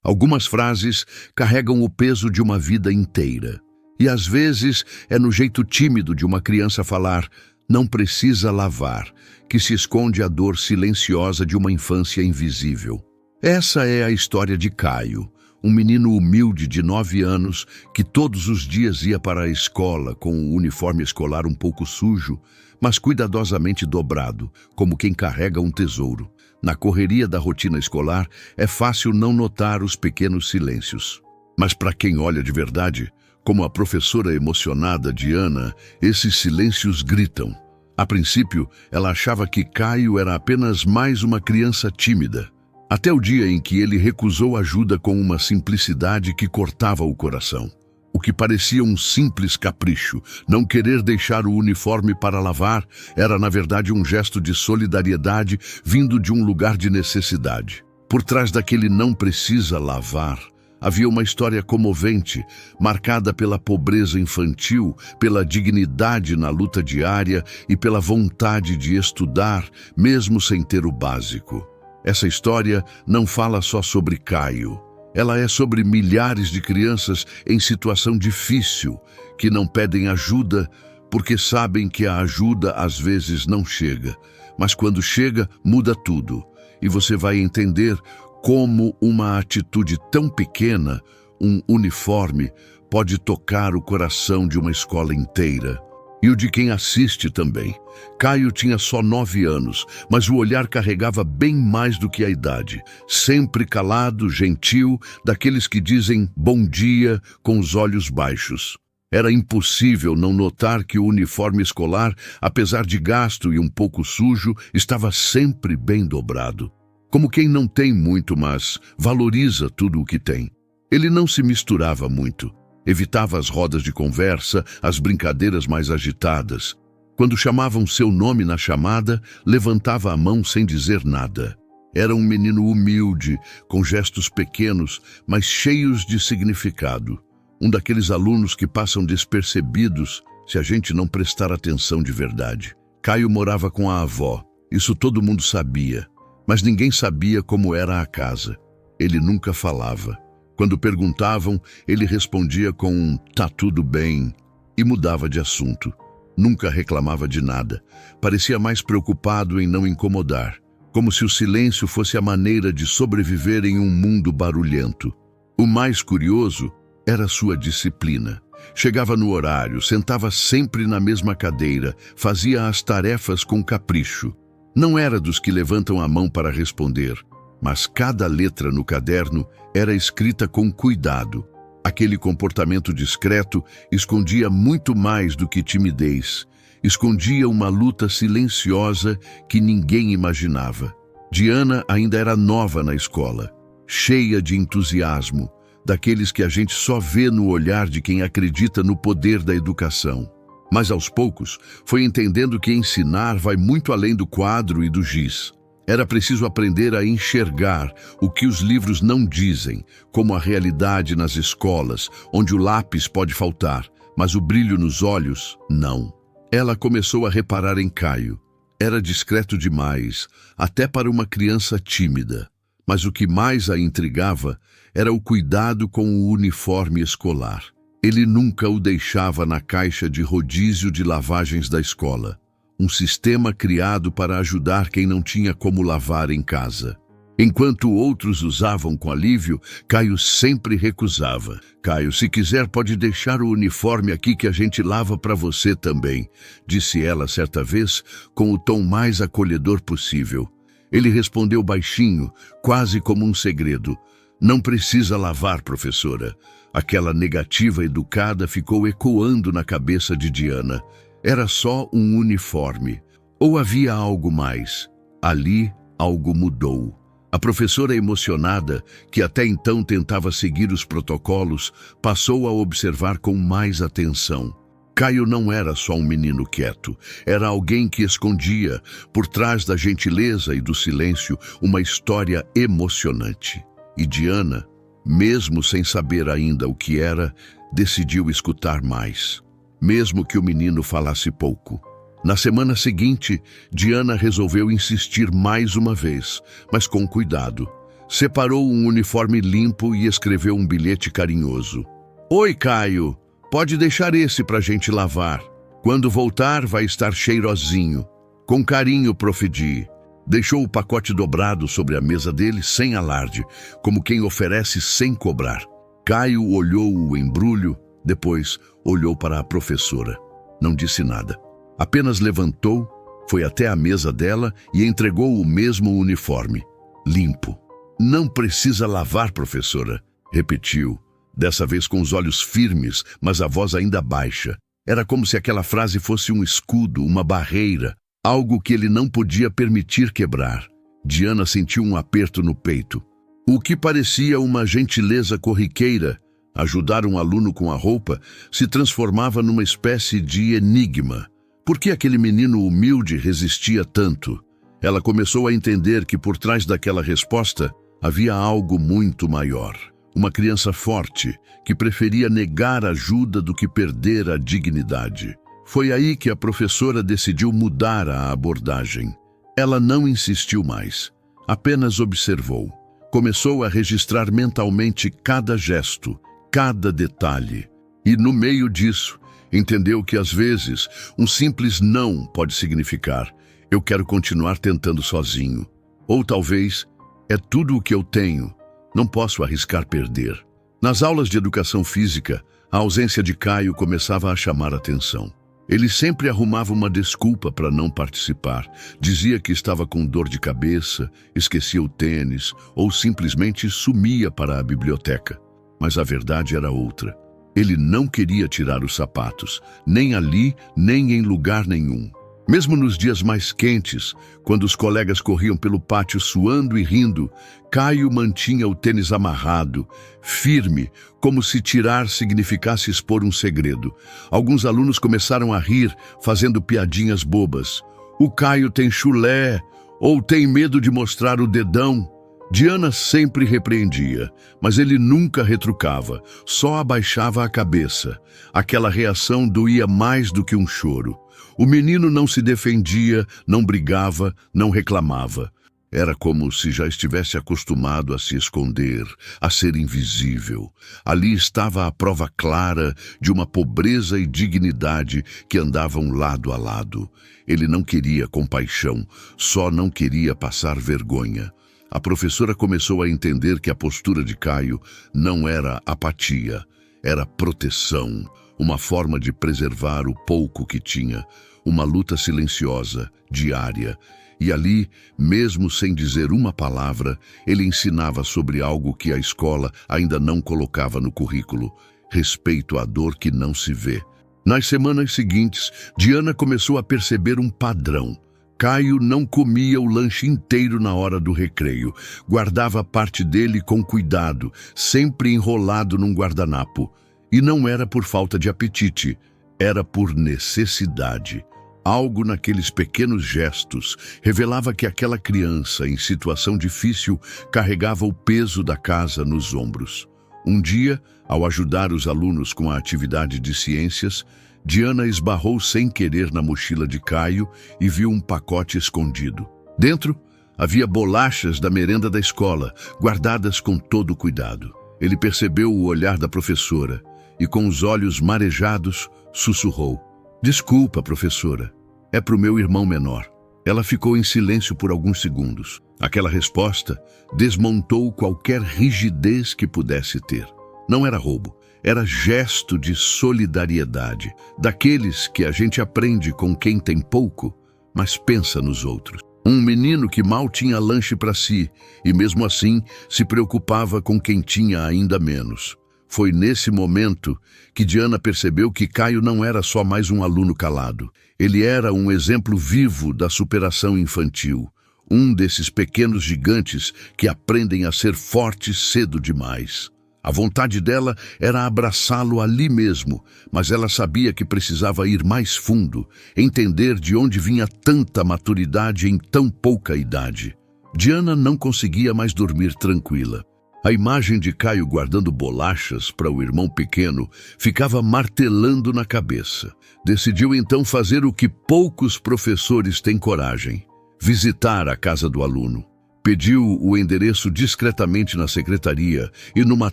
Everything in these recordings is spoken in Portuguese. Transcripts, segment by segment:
Algumas frases carregam o peso de uma vida inteira. E às vezes é no jeito tímido de uma criança falar "não precisa lavar", que se esconde a dor silenciosa de uma infância invisível. Essa é a história de Caio, um menino humilde de 9 anos que todos os dias ia para a escola com o uniforme escolar um pouco sujo, mas cuidadosamente dobrado, como quem carrega um tesouro. Na correria da rotina escolar, é fácil não notar os pequenos silêncios. Mas para quem olha de verdade, como a professora emocionada Diana, esses silêncios gritam. A princípio, ela achava que Caio era apenas mais uma criança tímida, até o dia em que ele recusou ajuda com uma simplicidade que cortava o coração. O que parecia um simples capricho, não querer deixar o uniforme para lavar, era na verdade um gesto de solidariedade vindo de um lugar de necessidade. Por trás daquele "não precisa lavar", havia uma história comovente, marcada pela pobreza infantil, pela dignidade na luta diária e pela vontade de estudar, mesmo sem ter o básico. Essa história não fala só sobre Caio. Ela é sobre milhares de crianças em situação difícil, que não pedem ajuda porque sabem que a ajuda às vezes não chega. Mas quando chega, muda tudo. E você vai entender como uma atitude tão pequena, um uniforme, pode tocar o coração de uma escola inteira. E o de quem assiste também. Caio tinha só 9 anos, mas o olhar carregava bem mais do que a idade. Sempre calado, gentil, daqueles que dizem "bom dia" com os olhos baixos. Era impossível não notar que o uniforme escolar, apesar de gasto e um pouco sujo, estava sempre bem dobrado. Como quem não tem muito, mas valoriza tudo o que tem. Ele não se misturava muito. Evitava as rodas de conversa, as brincadeiras mais agitadas. Quando chamavam seu nome na chamada, levantava a mão sem dizer nada. Era um menino humilde, com gestos pequenos, mas cheios de significado. Um daqueles alunos que passam despercebidos se a gente não prestar atenção de verdade. Caio morava com a avó. Isso todo mundo sabia, mas ninguém sabia como era a casa. Ele nunca falava. Quando perguntavam, ele respondia com um "tá tudo bem" e mudava de assunto. Nunca reclamava de nada. Parecia mais preocupado em não incomodar, como se o silêncio fosse a maneira de sobreviver em um mundo barulhento. O mais curioso era sua disciplina. Chegava no horário, sentava sempre na mesma cadeira, fazia as tarefas com capricho. Não era dos que levantam a mão para responder, mas cada letra no caderno era escrita com cuidado. Aquele comportamento discreto escondia muito mais do que timidez. Escondia uma luta silenciosa que ninguém imaginava. Diana ainda era nova na escola, cheia de entusiasmo, daqueles que a gente só vê no olhar de quem acredita no poder da educação. Mas aos poucos foi entendendo que ensinar vai muito além do quadro e do giz. Era preciso aprender a enxergar o que os livros não dizem, como a realidade nas escolas, onde o lápis pode faltar, mas o brilho nos olhos, não. Ela começou a reparar em Caio. Era discreto demais, até para uma criança tímida. Mas o que mais a intrigava era o cuidado com o uniforme escolar. Ele nunca o deixava na caixa de rodízio de lavagens da escola. Um sistema criado para ajudar quem não tinha como lavar em casa. Enquanto outros usavam com alívio, Caio sempre recusava. "Caio, se quiser pode deixar o uniforme aqui que a gente lava para você também", disse ela certa vez, com o tom mais acolhedor possível. Ele respondeu baixinho, quase como um segredo: "Não precisa lavar, professora." Aquela negativa educada ficou ecoando na cabeça de Diana. Era só um uniforme. Ou havia algo mais? Ali, algo mudou. A professora emocionada, que até então tentava seguir os protocolos, passou a observar com mais atenção. Caio não era só um menino quieto. Era alguém que escondia, por trás da gentileza e do silêncio, uma história emocionante. E Diana, mesmo sem saber ainda o que era, decidiu escutar mais. Mesmo que o menino falasse pouco. Na semana seguinte, Diana resolveu insistir mais uma vez, mas com cuidado. separou um uniforme limpo e escreveu um bilhete carinhoso. Oi, Caio, pode deixar esse pra gente lavar. Quando voltar, vai estar cheirosinho. Com carinho, Prof. Di. Deixou o pacote dobrado sobre a mesa dele sem alarde, como quem oferece sem cobrar. Caio olhou o embrulho, depois olhou para a professora. Não disse nada. Apenas levantou, foi até a mesa dela e entregou o mesmo uniforme, limpo. Não precisa lavar, professora, repetiu, dessa vez com os olhos firmes, mas a voz ainda baixa. Era como se aquela frase fosse um escudo, uma barreira, algo que ele não podia permitir quebrar. Diana sentiu um aperto no peito. O que parecia uma gentileza corriqueira, ajudar um aluno com a roupa, se transformava numa espécie de enigma. Por que aquele menino humilde resistia tanto? Ela começou a entender que por trás daquela resposta havia algo muito maior. Uma criança forte, que preferia negar ajuda do que perder a dignidade. Foi aí que a professora decidiu mudar a abordagem. Ela não insistiu mais, apenas observou. Começou a registrar mentalmente cada gesto, cada detalhe. E no meio disso, entendeu que às vezes um simples não pode significar eu quero continuar tentando sozinho. Ou talvez é tudo o que eu tenho, não posso arriscar perder. Nas aulas de educação física, a ausência de Caio começava a chamar a atenção. Ele sempre arrumava uma desculpa para não participar. Dizia que estava com dor de cabeça, esquecia o tênis ou simplesmente sumia para a biblioteca. Mas a verdade era outra. Ele não queria tirar os sapatos, nem ali, nem em lugar nenhum. Mesmo nos dias mais quentes, quando os colegas corriam pelo pátio suando e rindo, Caio mantinha o tênis amarrado, firme, como se tirar significasse expor um segredo. Alguns alunos começaram a rir, fazendo piadinhas bobas. O Caio tem chulé, ou tem medo de mostrar o dedão. Diana sempre repreendia, mas ele nunca retrucava, só abaixava a cabeça. Aquela reação doía mais do que um choro. O menino não se defendia, não brigava, não reclamava. Era como se já estivesse acostumado a se esconder, a ser invisível. Ali estava a prova clara de uma pobreza e dignidade que andavam lado a lado. Ele não queria compaixão, só não queria passar vergonha. A professora começou a entender que a postura de Caio não era apatia, era proteção, uma forma de preservar o pouco que tinha, uma luta silenciosa, diária. E ali, mesmo sem dizer uma palavra, ele ensinava sobre algo que a escola ainda não colocava no currículo: respeito à dor que não se vê. Nas semanas seguintes, Diana começou a perceber um padrão. Caio não comia o lanche inteiro na hora do recreio. Guardava parte dele com cuidado, sempre enrolado num guardanapo. E não era por falta de apetite, era por necessidade. Algo naqueles pequenos gestos revelava que aquela criança, em situação difícil, carregava o peso da casa nos ombros. Um dia, ao ajudar os alunos com a atividade de ciências, Diana esbarrou sem querer na mochila de Caio e viu um pacote escondido. Dentro, havia bolachas da merenda da escola, guardadas com todo cuidado. Ele percebeu o olhar da professora e, com os olhos marejados, sussurrou: "Desculpa, professora, é para o meu irmão menor." Ela ficou em silêncio por alguns segundos. Aquela resposta desmontou qualquer rigidez que pudesse ter. Não era roubo, era gesto de solidariedade, daqueles que a gente aprende com quem tem pouco, mas pensa nos outros. Um menino que mal tinha lanche para si e, mesmo assim, se preocupava com quem tinha ainda menos. Foi nesse momento que Diana percebeu que Caio não era só mais um aluno calado. Ele era um exemplo vivo da superação infantil. Um desses pequenos gigantes que aprendem a ser fortes cedo demais. A vontade dela era abraçá-lo ali mesmo, mas ela sabia que precisava ir mais fundo, entender de onde vinha tanta maturidade em tão pouca idade. Diana não conseguia mais dormir tranquila. A imagem de Caio guardando bolachas para o irmão pequeno ficava martelando na cabeça. Decidiu então fazer o que poucos professores têm coragem: visitar a casa do aluno. Pediu o endereço discretamente na secretaria e, numa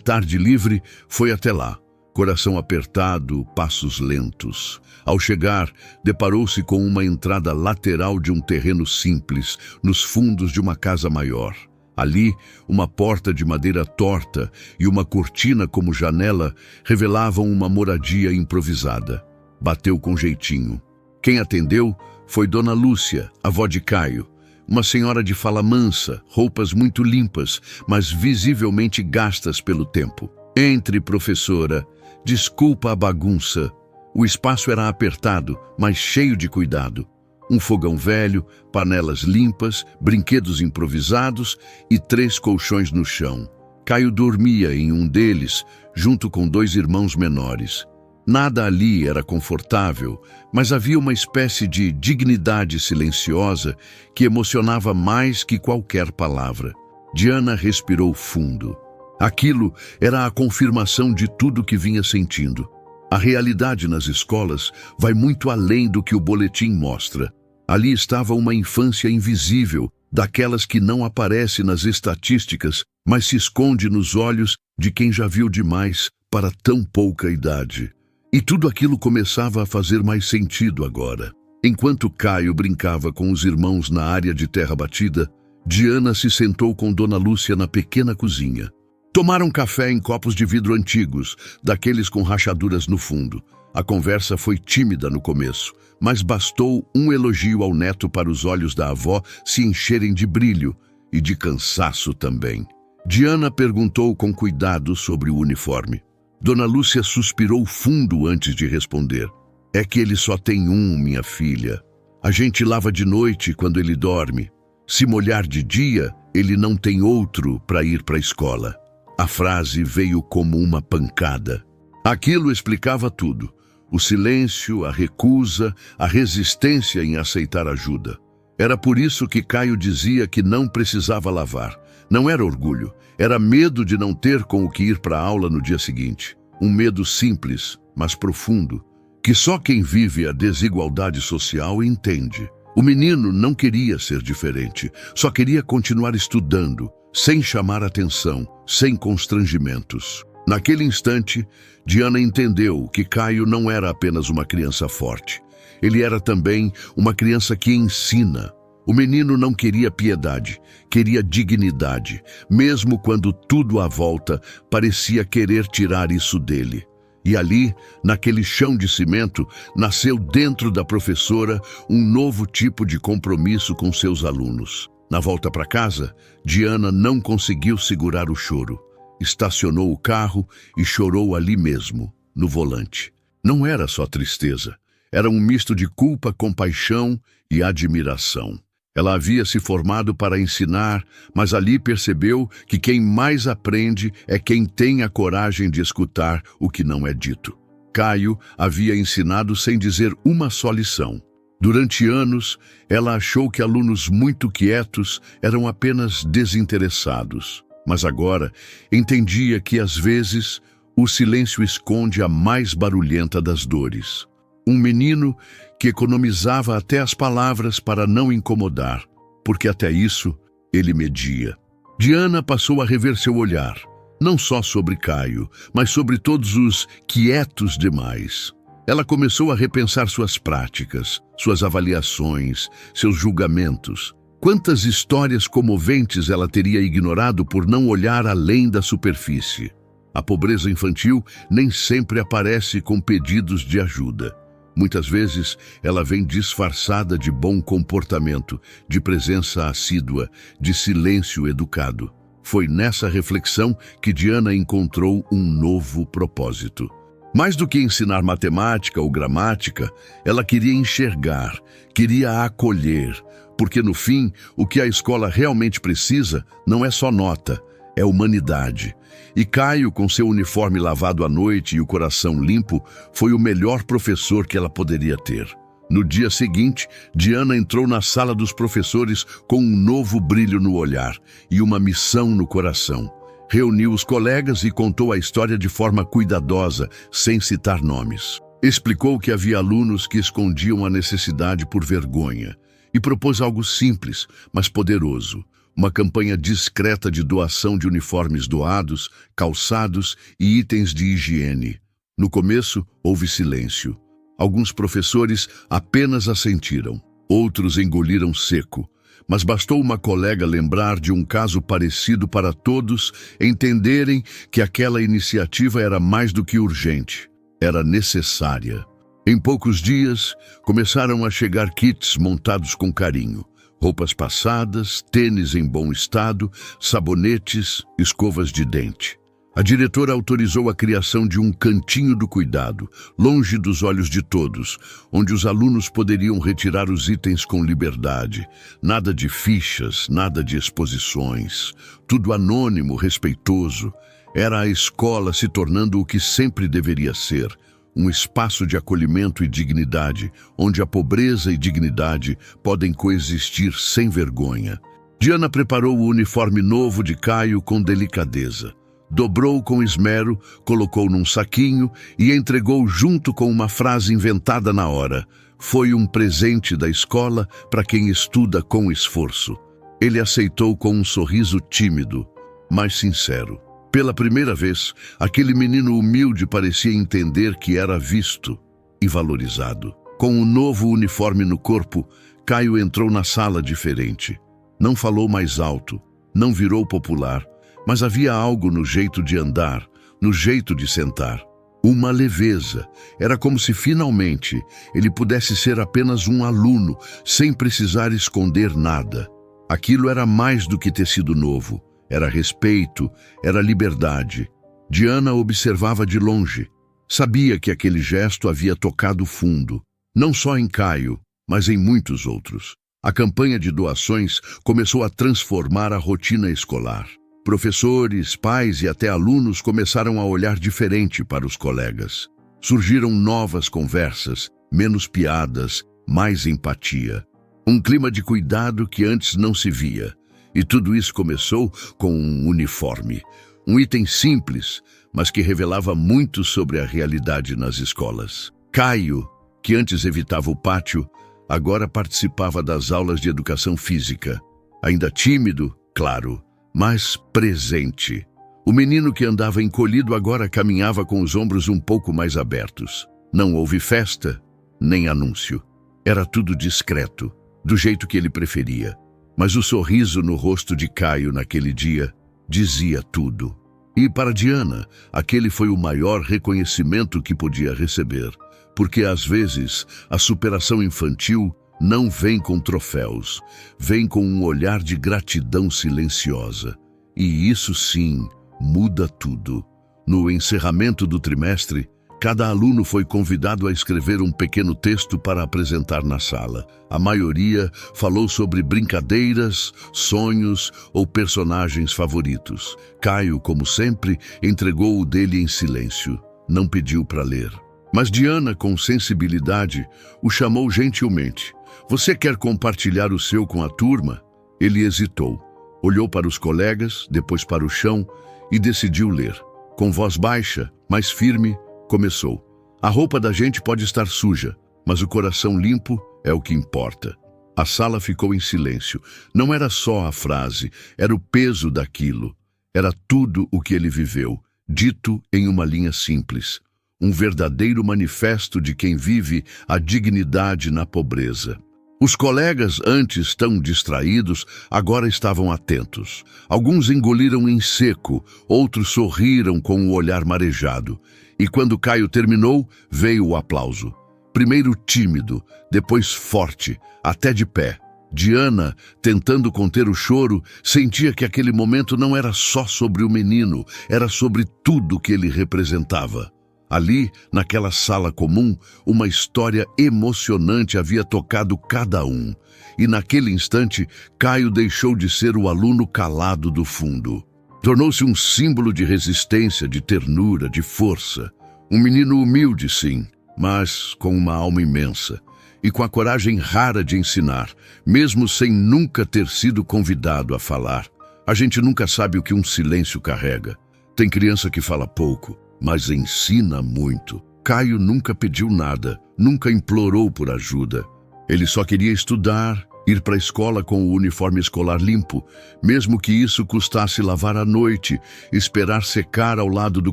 tarde livre, foi até lá. Coração apertado, passos lentos. Ao chegar, deparou-se com uma entrada lateral de um terreno simples, nos fundos de uma casa maior. Ali, uma porta de madeira torta e uma cortina como janela revelavam uma moradia improvisada. Bateu com jeitinho. Quem atendeu foi Dona Lúcia, avó de Caio. Uma senhora de fala mansa, roupas muito limpas, mas visivelmente gastas pelo tempo. Entre, professora. Desculpa a bagunça. O espaço era apertado, mas cheio de cuidado. Um fogão velho, panelas limpas, brinquedos improvisados e 3 colchões no chão. Caio dormia em um deles, junto com 2 irmãos menores. Nada ali era confortável, mas havia uma espécie de dignidade silenciosa que emocionava mais que qualquer palavra. Diana respirou fundo. Aquilo era a confirmação de tudo que vinha sentindo. A realidade nas escolas vai muito além do que o boletim mostra. Ali estava uma infância invisível, daquelas que não aparece nas estatísticas, mas se esconde nos olhos de quem já viu demais para tão pouca idade. E tudo aquilo começava a fazer mais sentido agora. Enquanto Caio brincava com os irmãos na área de terra batida, Diana se sentou com Dona Lúcia na pequena cozinha. Tomaram café em copos de vidro antigos, daqueles com rachaduras no fundo. A conversa foi tímida no começo, mas bastou um elogio ao neto para os olhos da avó se encherem de brilho e de cansaço também. Diana perguntou com cuidado sobre o uniforme. Dona Lúcia suspirou fundo antes de responder. É que ele só tem um, minha filha. A gente lava de noite quando ele dorme. Se molhar de dia, ele não tem outro para ir para a escola. A frase veio como uma pancada. Aquilo explicava tudo. O silêncio, a recusa, a resistência em aceitar ajuda. Era por isso que Caio dizia que não precisava lavar. Não era orgulho, era medo de não ter com o que ir para a aula no dia seguinte. Um medo simples, mas profundo, que só quem vive a desigualdade social entende. O menino não queria ser diferente, só queria continuar estudando, sem chamar atenção, sem constrangimentos. Naquele instante, Diana entendeu que Caio não era apenas uma criança forte. Ele era também uma criança que ensina. O menino não queria piedade, queria dignidade, mesmo quando tudo à volta parecia querer tirar isso dele. E ali, naquele chão de cimento, nasceu dentro da professora um novo tipo de compromisso com seus alunos. Na volta para casa, Diana não conseguiu segurar o choro. Estacionou o carro e chorou ali mesmo, no volante. Não era só tristeza, era um misto de culpa, compaixão e admiração. Ela havia se formado para ensinar, mas ali percebeu que quem mais aprende é quem tem a coragem de escutar o que não é dito. Caio havia ensinado sem dizer uma só lição. Durante anos, ela achou que alunos muito quietos eram apenas desinteressados. Mas agora entendia que, às vezes, o silêncio esconde a mais barulhenta das dores. Um menino que economizava até as palavras para não incomodar, porque até isso ele media. Diana passou a rever seu olhar, não só sobre Caio, mas sobre todos os quietos demais. Ela começou a repensar suas práticas, suas avaliações, seus julgamentos. Quantas histórias comoventes ela teria ignorado por não olhar além da superfície. A pobreza infantil nem sempre aparece com pedidos de ajuda. Muitas vezes, ela vem disfarçada de bom comportamento, de presença assídua, de silêncio educado. Foi nessa reflexão que Diana encontrou um novo propósito. Mais do que ensinar matemática ou gramática, ela queria enxergar, queria acolher, porque no fim, o que a escola realmente precisa não é só nota, é humanidade. E Caio, com seu uniforme lavado à noite e o coração limpo, foi o melhor professor que ela poderia ter. No dia seguinte, Diana entrou na sala dos professores com um novo brilho no olhar e uma missão no coração. Reuniu os colegas e contou a história de forma cuidadosa, sem citar nomes. Explicou que havia alunos que escondiam a necessidade por vergonha e propôs algo simples, mas poderoso. uma campanha discreta de doação de uniformes doados, calçados e itens de higiene. No começo, houve silêncio. Alguns professores apenas assentiram, outros engoliram seco. Mas bastou uma colega lembrar de um caso parecido para todos entenderem que aquela iniciativa era mais do que urgente, era necessária. Em poucos dias, começaram a chegar kits montados com carinho. Roupas passadas, tênis em bom estado, sabonetes, escovas de dente. A diretora autorizou a criação de um cantinho do cuidado, longe dos olhos de todos, onde os alunos poderiam retirar os itens com liberdade. Nada de fichas, nada de exposições. Tudo anônimo, respeitoso. Era a escola se tornando o que sempre deveria ser, um espaço de acolhimento e dignidade, onde a pobreza e dignidade podem coexistir sem vergonha. Diana preparou o uniforme novo de Caio com delicadeza. Dobrou com esmero, colocou num saquinho e entregou junto com uma frase inventada na hora. Foi um presente da escola para quem estuda com esforço. Ele aceitou com um sorriso tímido, mas sincero. Pela primeira vez, aquele menino humilde parecia entender que era visto e valorizado. Com o novo uniforme no corpo, Caio entrou na sala diferente. Não falou mais alto, não virou popular, mas havia algo no jeito de andar, no jeito de sentar. Uma leveza. Era como se finalmente ele pudesse ser apenas um aluno, sem precisar esconder nada. Aquilo era mais do que tecido novo. Era respeito, era liberdade. Diana observava de longe. Sabia que aquele gesto havia tocado fundo, não só em Caio, mas em muitos outros. A campanha de doações começou a transformar a rotina escolar. Professores, pais e até alunos começaram a olhar diferente para os colegas. Surgiram novas conversas, menos piadas, mais empatia. Um clima de cuidado que antes não se via. E tudo isso começou com um uniforme. Um item simples, mas que revelava muito sobre a realidade nas escolas. Caio, que antes evitava o pátio, agora participava das aulas de educação física. Ainda tímido, claro, mas presente. O menino que andava encolhido agora caminhava com os ombros um pouco mais abertos. Não houve festa, nem anúncio. Era tudo discreto, do jeito que ele preferia. Mas o sorriso no rosto de Caio naquele dia dizia tudo. E para Diana, aquele foi o maior reconhecimento que podia receber, porque às vezes a superação infantil não vem com troféus, vem com um olhar de gratidão silenciosa. E isso sim, muda tudo. No encerramento do trimestre, cada aluno foi convidado a escrever um pequeno texto para apresentar na sala. A maioria falou sobre brincadeiras, sonhos ou personagens favoritos. Caio, como sempre, entregou o dele em silêncio. Não pediu para ler. Mas Diana, com sensibilidade, o chamou gentilmente. Você quer compartilhar o seu com a turma? Ele hesitou. Olhou para os colegas, depois para o chão e decidiu ler. Com voz baixa, mas firme, começou. A roupa da gente pode estar suja, mas o coração limpo é o que importa. A sala ficou em silêncio. Não era só a frase, era o peso daquilo. Era tudo o que ele viveu, dito em uma linha simples. Um verdadeiro manifesto de quem vive a dignidade na pobreza. Os colegas, antes tão distraídos, agora estavam atentos. Alguns engoliram em seco, outros sorriram com o olhar marejado. E quando Caio terminou, veio o aplauso. Primeiro tímido, depois forte, até de pé. Diana, tentando conter o choro, sentia que aquele momento não era só sobre o menino, era sobre tudo que ele representava. Ali, naquela sala comum, uma história emocionante havia tocado cada um. E naquele instante, Caio deixou de ser o aluno calado do fundo. Tornou-se um símbolo de resistência, de ternura, de força. Um menino humilde, sim, mas com uma alma imensa. E com a coragem rara de ensinar, mesmo sem nunca ter sido convidado a falar. A gente nunca sabe o que um silêncio carrega. Tem criança que fala pouco, mas ensina muito. Caio nunca pediu nada, nunca implorou por ajuda. Ele só queria estudar, Ir para a escola com o uniforme escolar limpo, mesmo que isso custasse lavar à noite, esperar secar ao lado do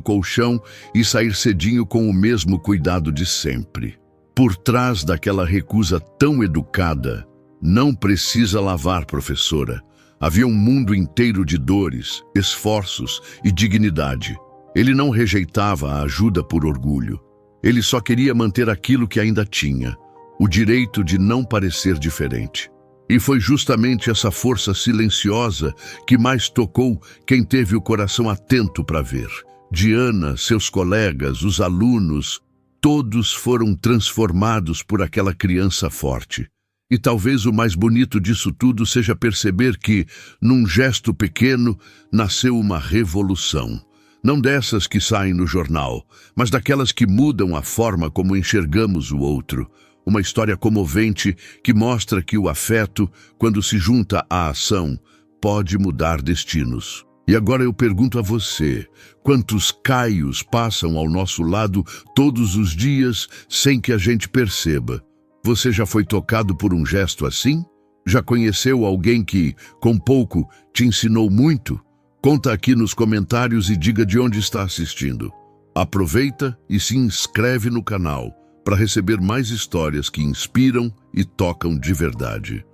colchão e sair cedinho com o mesmo cuidado de sempre. Por trás daquela recusa tão educada, não precisa lavar, professora. Havia um mundo inteiro de dores, esforços e dignidade. Ele não rejeitava a ajuda por orgulho. Ele só queria manter aquilo que ainda tinha, o direito de não parecer diferente. E foi justamente essa força silenciosa que mais tocou quem teve o coração atento para ver. Diana, seus colegas, os alunos, todos foram transformados por aquela criança forte. E talvez o mais bonito disso tudo seja perceber que, num gesto pequeno, nasceu uma revolução. Não dessas que saem no jornal, mas daquelas que mudam a forma como enxergamos o outro. Uma história comovente que mostra que o afeto, quando se junta à ação, pode mudar destinos. E agora eu pergunto a você, quantos Caios passam ao nosso lado todos os dias sem que a gente perceba? Você já foi tocado por um gesto assim? Já conheceu alguém que, com pouco, te ensinou muito? Conta aqui nos comentários e diga de onde está assistindo. Aproveita e se inscreve no canal para receber mais histórias que inspiram e tocam de verdade.